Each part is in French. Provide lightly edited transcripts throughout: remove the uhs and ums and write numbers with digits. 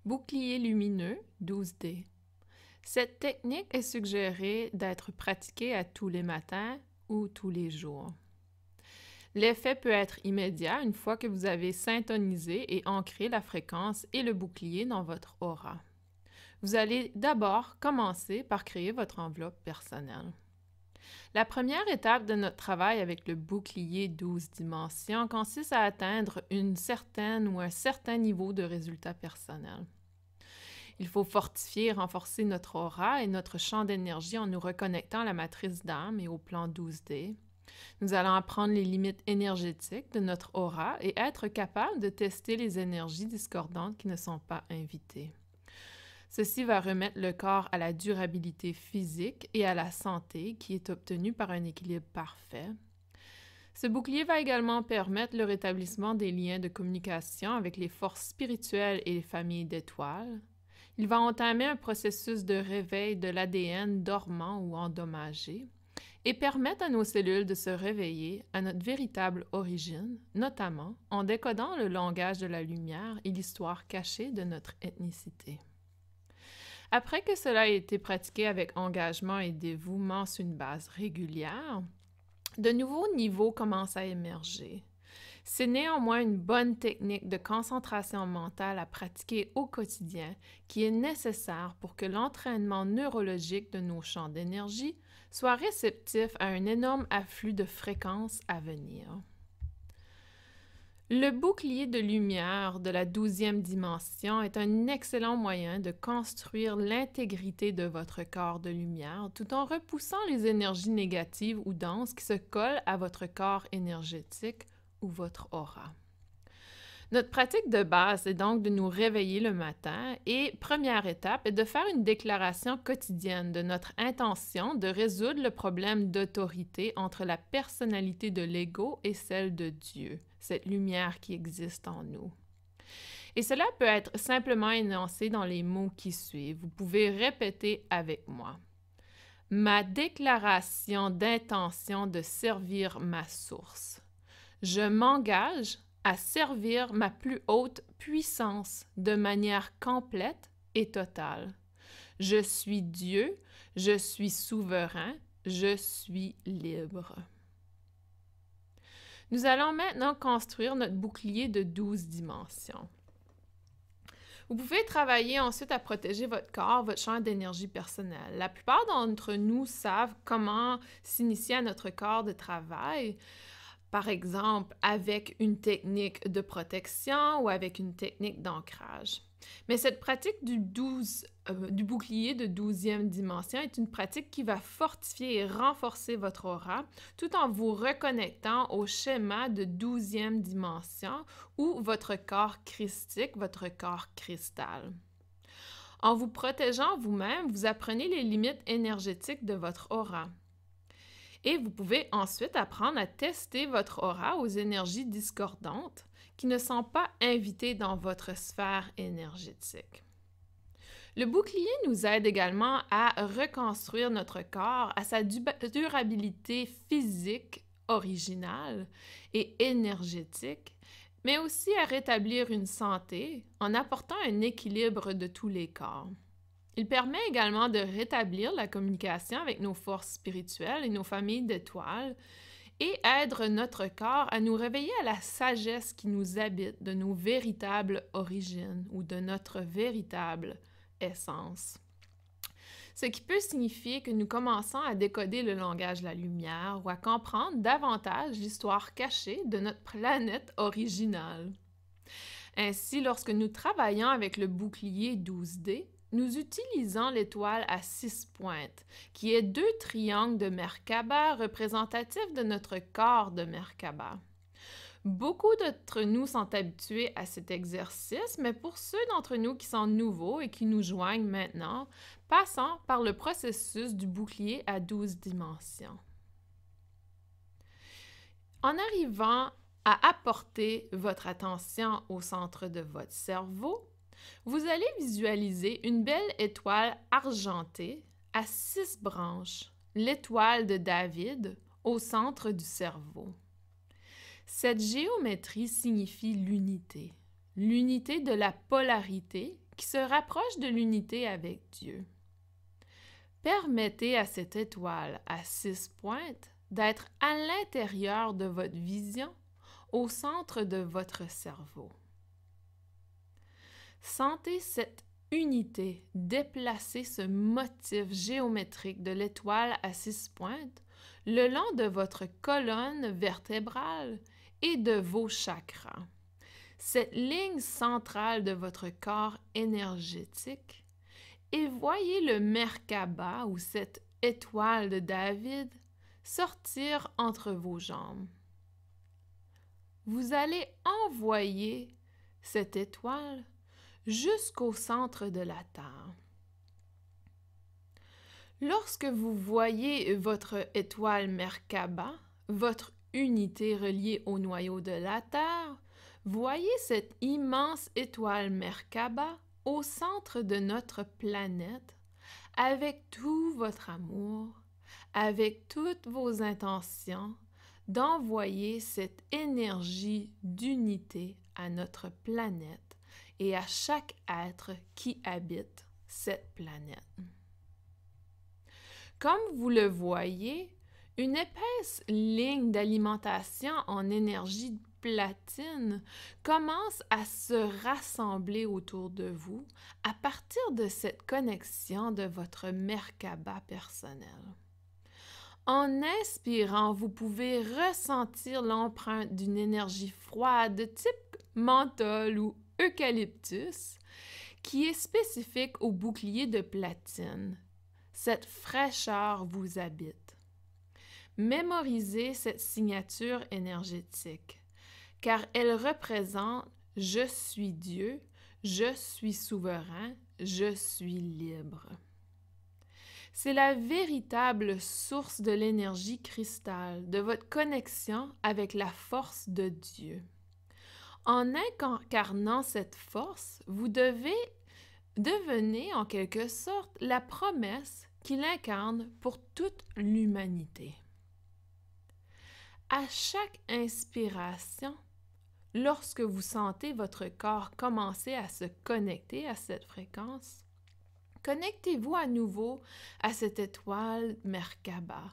Bouclier lumineux 12D. Cette technique est suggérée d'être pratiquée à tous les matins ou tous les jours. L'effet peut être immédiat une fois que vous avez syntonisé et ancré la fréquence et le bouclier dans votre aura. Vous allez d'abord commencer par créer votre enveloppe personnelle. La première étape de notre travail avec le bouclier 12 dimensions consiste à atteindre une certaine ou un certain niveau de résultat personnel. Il faut fortifier et renforcer notre aura et notre champ d'énergie en nous reconnectant à la matrice d'âme et au plan 12D. Nous allons apprendre les limites énergétiques de notre aura et être capable de tester les énergies discordantes qui ne sont pas invitées. Ceci va remettre le corps à la durabilité physique et à la santé qui est obtenue par un équilibre parfait. Ce bouclier va également permettre le rétablissement des liens de communication avec les forces spirituelles et les familles d'étoiles. Il va entamer un processus de réveil de l'ADN dormant ou endommagé et permettre à nos cellules de se réveiller à notre véritable origine, notamment en décodant le langage de la lumière et l'histoire cachée de notre ethnicité. Après que cela ait été pratiqué avec engagement et dévouement sur une base régulière, de nouveaux niveaux commencent à émerger. C'est néanmoins une bonne technique de concentration mentale à pratiquer au quotidien qui est nécessaire pour que l'entraînement neurologique de nos champs d'énergie soit réceptif à un énorme afflux de fréquences à venir. Le bouclier de lumière de la 12e dimension est un excellent moyen de construire l'intégrité de votre corps de lumière tout en repoussant les énergies négatives ou denses qui se collent à votre corps énergétique ou votre aura. Notre pratique de base est donc de nous réveiller le matin et, première étape, est de faire une déclaration quotidienne de notre intention de résoudre le problème d'autorité entre la personnalité de l'ego et celle de Dieu, cette lumière qui existe en nous. Et cela peut être simplement énoncé dans les mots qui suivent. Vous pouvez répéter avec moi. Ma déclaration d'intention de servir ma source. Je m'engage à servir ma plus haute puissance de manière complète et totale. Je suis Dieu, je suis souverain, je suis libre. Nous allons maintenant construire notre bouclier de 12 dimensions. Vous pouvez travailler ensuite à protéger votre corps, votre champ d'énergie personnelle. La plupart d'entre nous savent comment s'initier à notre corps de travail. Par exemple, avec une technique de protection ou avec une technique d'ancrage. Mais cette pratique du bouclier de 12e dimension est une pratique qui va fortifier et renforcer votre aura tout en vous reconnectant au schéma de 12e dimension ou votre corps christique, votre corps cristal. En vous protégeant vous-même, vous apprenez les limites énergétiques de votre aura. Et vous pouvez ensuite apprendre à tester votre aura aux énergies discordantes qui ne sont pas invitées dans votre sphère énergétique. Le bouclier nous aide également à reconstruire notre corps à sa durabilité physique originale et énergétique, mais aussi à rétablir une santé en apportant un équilibre de tous les corps. Il permet également de rétablir la communication avec nos forces spirituelles et nos familles d'étoiles et aide notre corps à nous réveiller à la sagesse qui nous habite de nos véritables origines ou de notre véritable essence. Ce qui peut signifier que nous commençons à décoder le langage de la lumière ou à comprendre davantage l'histoire cachée de notre planète originale. Ainsi, lorsque nous travaillons avec le bouclier 12D, nous utilisons l'étoile à 6 pointes, qui est 2 triangles de Merkaba représentatifs de notre corps de Merkaba. Beaucoup d'entre nous sont habitués à cet exercice, mais pour ceux d'entre nous qui sont nouveaux et qui nous joignent maintenant, passons par le processus du bouclier à 12 dimensions. En arrivant à apporter votre attention au centre de votre cerveau, vous allez visualiser une belle étoile argentée à 6 branches, l'étoile de David, au centre du cerveau. Cette géométrie signifie l'unité de la polarité qui se rapproche de l'unité avec Dieu. Permettez à cette étoile à 6 pointes d'être à l'intérieur de votre vision, au centre de votre cerveau. Sentez cette unité déplacer ce motif géométrique de l'étoile à 6 pointes le long de votre colonne vertébrale et de vos chakras. Cette ligne centrale de votre corps énergétique, et voyez le Merkaba ou cette étoile de David sortir entre vos jambes. Vous allez envoyer cette étoile jusqu'au centre de la Terre. Lorsque vous voyez votre étoile Merkaba, votre unité reliée au noyau de la Terre, voyez cette immense étoile Merkaba au centre de notre planète, avec tout votre amour, avec toutes vos intentions, d'envoyer cette énergie d'unité à notre planète et à chaque être qui habite cette planète. Comme vous le voyez, une épaisse ligne d'alimentation en énergie de platine commence à se rassembler autour de vous à partir de cette connexion de votre Merkaba personnel. En inspirant, vous pouvez ressentir l'empreinte d'une énergie froide de type menthol ou eucalyptus qui est spécifique au bouclier de platine. Cette fraîcheur vous habite. Mémorisez cette signature énergétique, car elle représente « Je suis Dieu, je suis souverain, je suis libre ». C'est la véritable source de l'énergie cristal, de votre connexion avec la force de Dieu. En incarnant cette force, vous devenez en quelque sorte la promesse qu'il incarne pour toute l'humanité. À chaque inspiration, lorsque vous sentez votre corps commencer à se connecter à cette fréquence, connectez-vous à nouveau à cette étoile Merkaba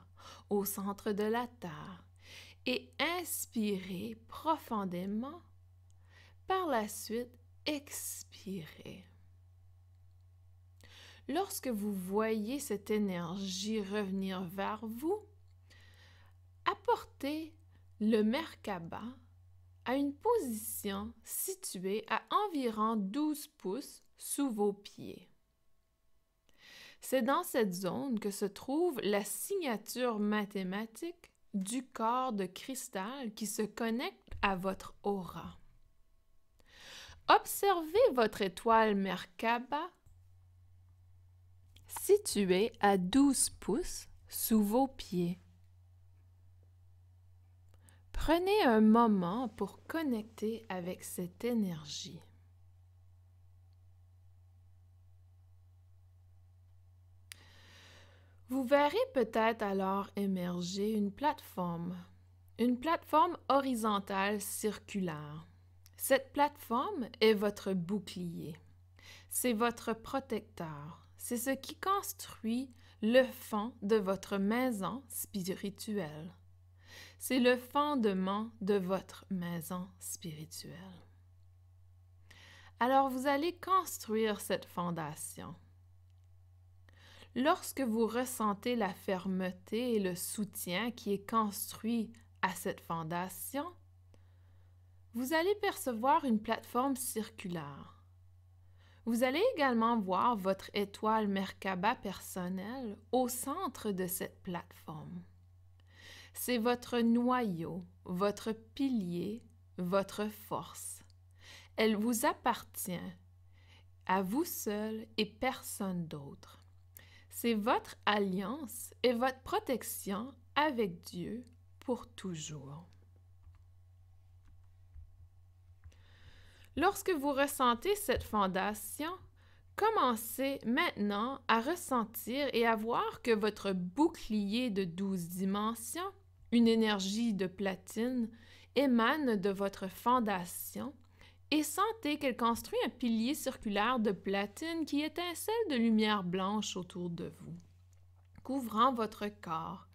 au centre de la Terre et inspirez profondément. Par la suite, expirez. Lorsque vous voyez cette énergie revenir vers vous, apportez le Merkaba à une position située à environ 12 pouces sous vos pieds. C'est dans cette zone que se trouve la signature mathématique du corps de cristal qui se connecte à votre aura. Observez votre étoile Merkaba située à 12 pouces sous vos pieds. Prenez un moment pour connecter avec cette énergie. Vous verrez peut-être alors émerger une plateforme horizontale circulaire. Cette plateforme est votre bouclier. C'est votre protecteur. C'est ce qui construit le fond de votre maison spirituelle. C'est le fondement de votre maison spirituelle. Alors, vous allez construire cette fondation. Lorsque vous ressentez la fermeté et le soutien qui est construit à cette fondation, vous allez percevoir une plateforme circulaire. Vous allez également voir votre étoile Merkaba personnelle au centre de cette plateforme. C'est votre noyau, votre pilier, votre force. Elle vous appartient, à vous seul et personne d'autre. C'est votre alliance et votre protection avec Dieu pour toujours. Lorsque vous ressentez cette fondation, commencez maintenant à ressentir et à voir que votre bouclier de 12 dimensions, une énergie de platine, émane de votre fondation et sentez qu'elle construit un pilier circulaire de platine qui étincelle de lumière blanche autour de vous, couvrant votre corps,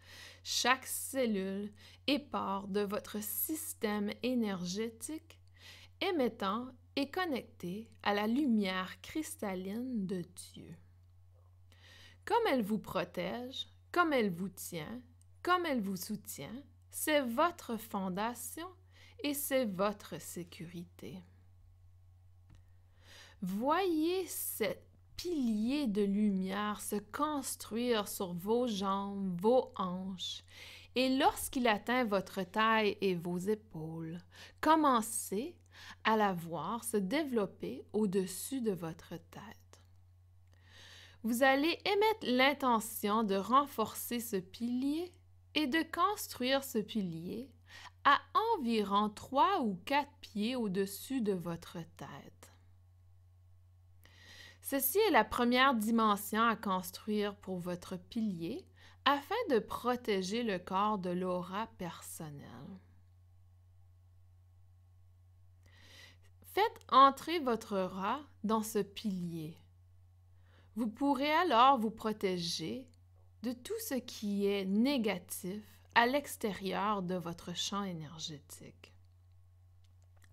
chaque cellule et pore de votre système énergétique, émettant et connecté à la lumière cristalline de Dieu. Comme elle vous protège, comme elle vous tient, comme elle vous soutient, c'est votre fondation et c'est votre sécurité. Voyez ce pilier de lumière se construire sur vos jambes, vos hanches, et lorsqu'il atteint votre taille et vos épaules, commencez à la voir se développer au-dessus de votre tête. Vous allez émettre l'intention de renforcer ce pilier et de construire ce pilier à environ 3 ou 4 pieds au-dessus de votre tête. Ceci est la première dimension à construire pour votre pilier afin de protéger le corps de l'aura personnelle. Faites entrer votre aura dans ce pilier. Vous pourrez alors vous protéger de tout ce qui est négatif à l'extérieur de votre champ énergétique.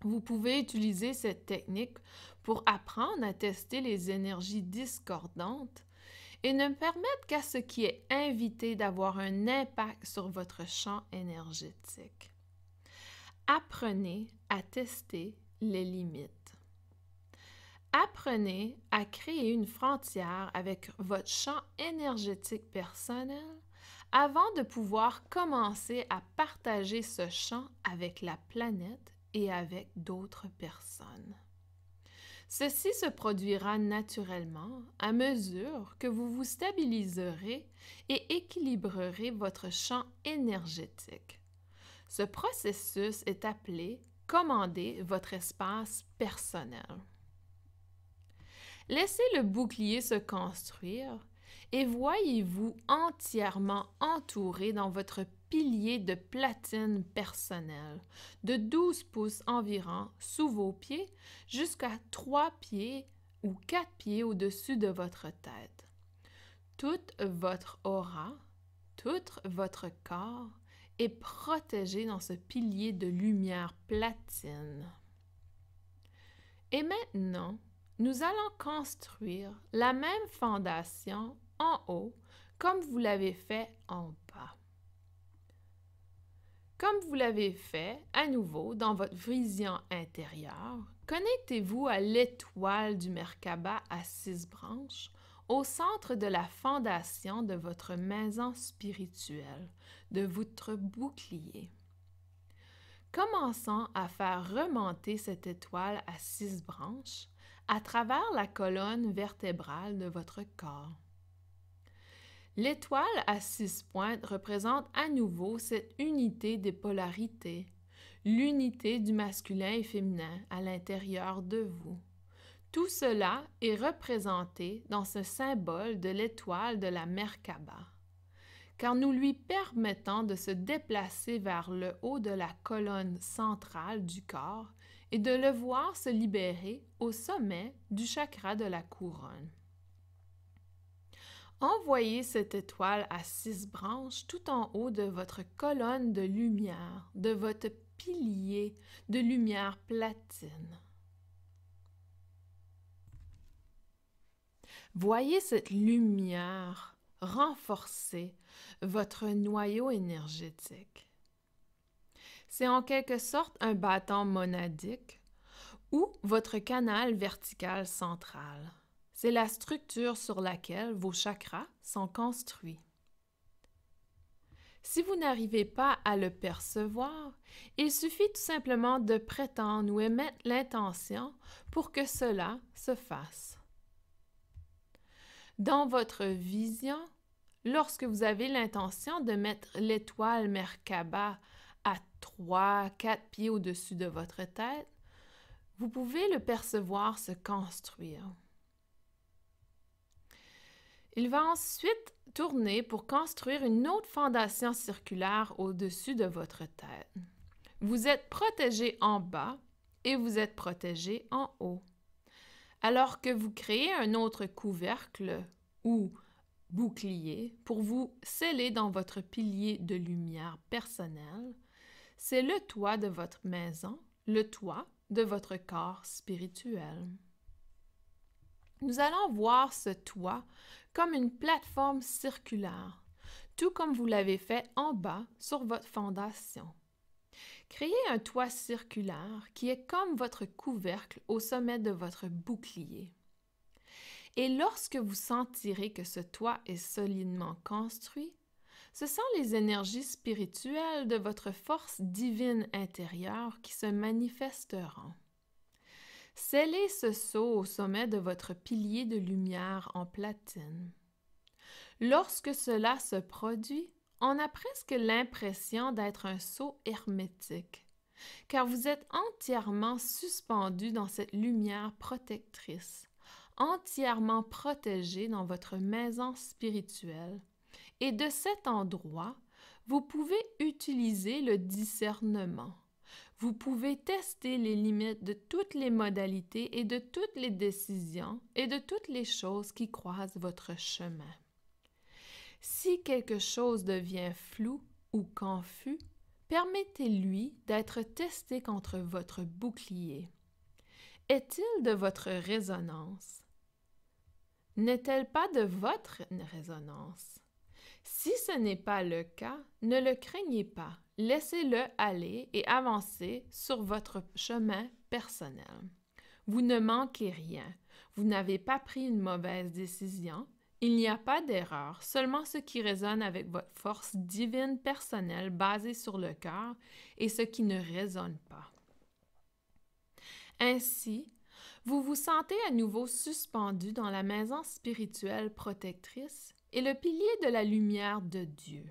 Vous pouvez utiliser cette technique pour apprendre à tester les énergies discordantes et ne permettre qu'à ce qui est invité d'avoir un impact sur votre champ énergétique. Apprenez à tester les limites. Apprenez à créer une frontière avec votre champ énergétique personnel avant de pouvoir commencer à partager ce champ avec la planète et avec d'autres personnes. Ceci se produira naturellement à mesure que vous vous stabiliserez et équilibrerez votre champ énergétique. Ce processus est appelé « commander votre espace personnel ». Laissez le bouclier se construire et voyez-vous entièrement entouré dans votre pilier de platine personnel de 12 pouces environ sous vos pieds jusqu'à 3 pieds ou 4 pieds au-dessus de votre tête. Toute votre aura, tout votre corps est protégé dans ce pilier de lumière platine. Et maintenant, nous allons construire la même fondation en haut comme vous l'avez fait en bas. Comme vous l'avez fait à nouveau dans votre vision intérieure, connectez-vous à l'étoile du Merkaba à 6 branches au centre de la fondation de votre maison spirituelle, de votre bouclier. Commençons à faire remonter cette étoile à 6 branches à travers la colonne vertébrale de votre corps. L'étoile à 6 pointes représente à nouveau cette unité des polarités, l'unité du masculin et féminin à l'intérieur de vous. Tout cela est représenté dans ce symbole de l'étoile de la Merkaba, car nous lui permettons de se déplacer vers le haut de la colonne centrale du corps et de le voir se libérer au sommet du chakra de la couronne. Envoyez cette étoile à 6 branches tout en haut de votre colonne de lumière, de votre pilier de lumière platine. Voyez cette lumière renforcer votre noyau énergétique. C'est en quelque sorte un bâton monadique ou votre canal vertical central. C'est la structure sur laquelle vos chakras sont construits. Si vous n'arrivez pas à le percevoir, il suffit tout simplement de prétendre ou émettre l'intention pour que cela se fasse. Dans votre vision, lorsque vous avez l'intention de mettre l'étoile Merkaba à 3-4 pieds au-dessus de votre tête, vous pouvez le percevoir se construire. Il va ensuite tourner pour construire une autre fondation circulaire au-dessus de votre tête. Vous êtes protégé en bas et vous êtes protégé en haut. Alors que vous créez un autre couvercle ou bouclier pour vous sceller dans votre pilier de lumière personnel, c'est le toit de votre maison, le toit de votre corps spirituel. Nous allons voir ce toit comme une plateforme circulaire, tout comme vous l'avez fait en bas sur votre fondation. Créez un toit circulaire qui est comme votre couvercle au sommet de votre bouclier. Et lorsque vous sentirez que ce toit est solidement construit, ce sont les énergies spirituelles de votre force divine intérieure qui se manifesteront. Scellez ce sceau au sommet de votre pilier de lumière en platine. Lorsque cela se produit, on a presque l'impression d'être un sceau hermétique, car vous êtes entièrement suspendu dans cette lumière protectrice, entièrement protégé dans votre maison spirituelle. Et de cet endroit, vous pouvez utiliser le discernement. Vous pouvez tester les limites de toutes les modalités et de toutes les décisions et de toutes les choses qui croisent votre chemin. Si quelque chose devient flou ou confus, permettez-lui d'être testé contre votre bouclier. Est-il de votre résonance? N'est-elle pas de votre résonance? Si ce n'est pas le cas, ne le craignez pas. Laissez-le aller et avancez sur votre chemin personnel. Vous ne manquez rien. Vous n'avez pas pris une mauvaise décision. Il n'y a pas d'erreur, seulement ce qui résonne avec votre force divine personnelle basée sur le cœur et ce qui ne résonne pas. Ainsi, vous vous sentez à nouveau suspendu dans la maison spirituelle protectrice et le pilier de la lumière de Dieu.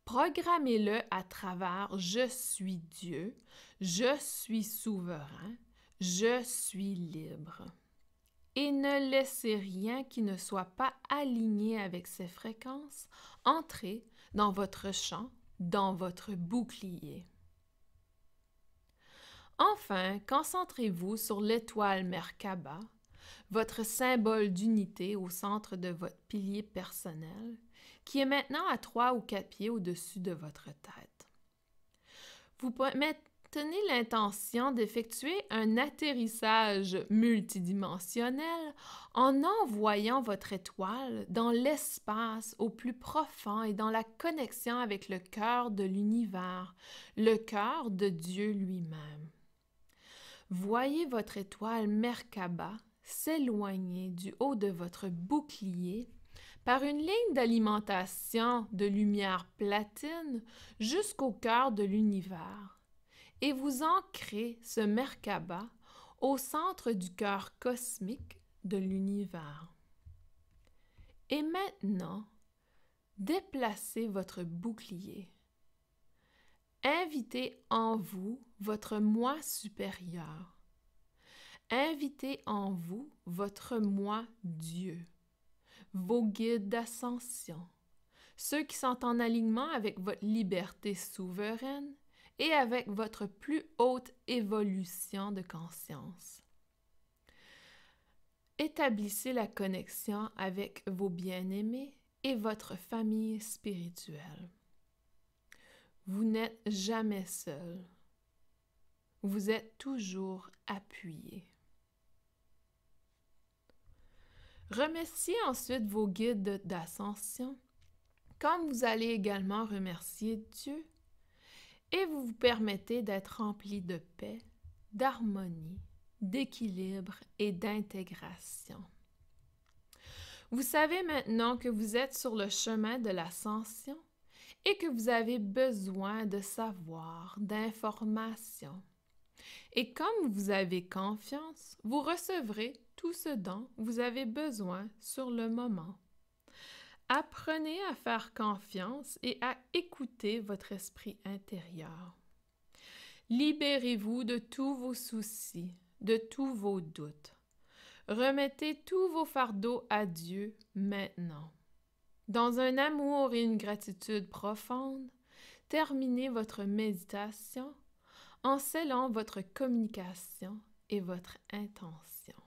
Programmez-le à travers « Je suis Dieu »,« Je suis souverain »,« Je suis libre ». Et ne laissez rien qui ne soit pas aligné avec ces fréquences entrer dans votre champ, dans votre bouclier. Enfin, concentrez-vous sur l'étoile Merkaba, votre symbole d'unité au centre de votre pilier personnel, qui est maintenant à 3 ou 4 pieds au-dessus de votre tête. Vous maintenez l'intention d'effectuer un atterrissage multidimensionnel en envoyant votre étoile dans l'espace au plus profond et dans la connexion avec le cœur de l'univers, le cœur de Dieu lui-même. Voyez votre étoile Merkaba s'éloigner du haut de votre bouclier par une ligne d'alimentation de lumière platine jusqu'au cœur de l'univers et vous ancrez ce Merkaba au centre du cœur cosmique de l'univers. Et maintenant, déplacez votre bouclier. Invitez en vous votre moi supérieur. Invitez en vous votre moi Dieu, vos guides d'ascension, ceux qui sont en alignement avec votre liberté souveraine et avec votre plus haute évolution de conscience. Établissez la connexion avec vos bien-aimés et votre famille spirituelle. Vous n'êtes jamais seul. Vous êtes toujours appuyé. Remerciez ensuite vos guides d'ascension, comme vous allez également remercier Dieu, et vous vous permettez d'être rempli de paix, d'harmonie, d'équilibre et d'intégration. Vous savez maintenant que vous êtes sur le chemin de l'ascension et que vous avez besoin de savoir, d'informations. Et comme vous avez confiance, vous recevrez tout ce dont vous avez besoin sur le moment. Apprenez à faire confiance et à écouter votre esprit intérieur. Libérez-vous de tous vos soucis, de tous vos doutes. Remettez tous vos fardeaux à Dieu maintenant. Dans un amour et une gratitude profonde, terminez votre méditation en scellant votre communication et votre intention.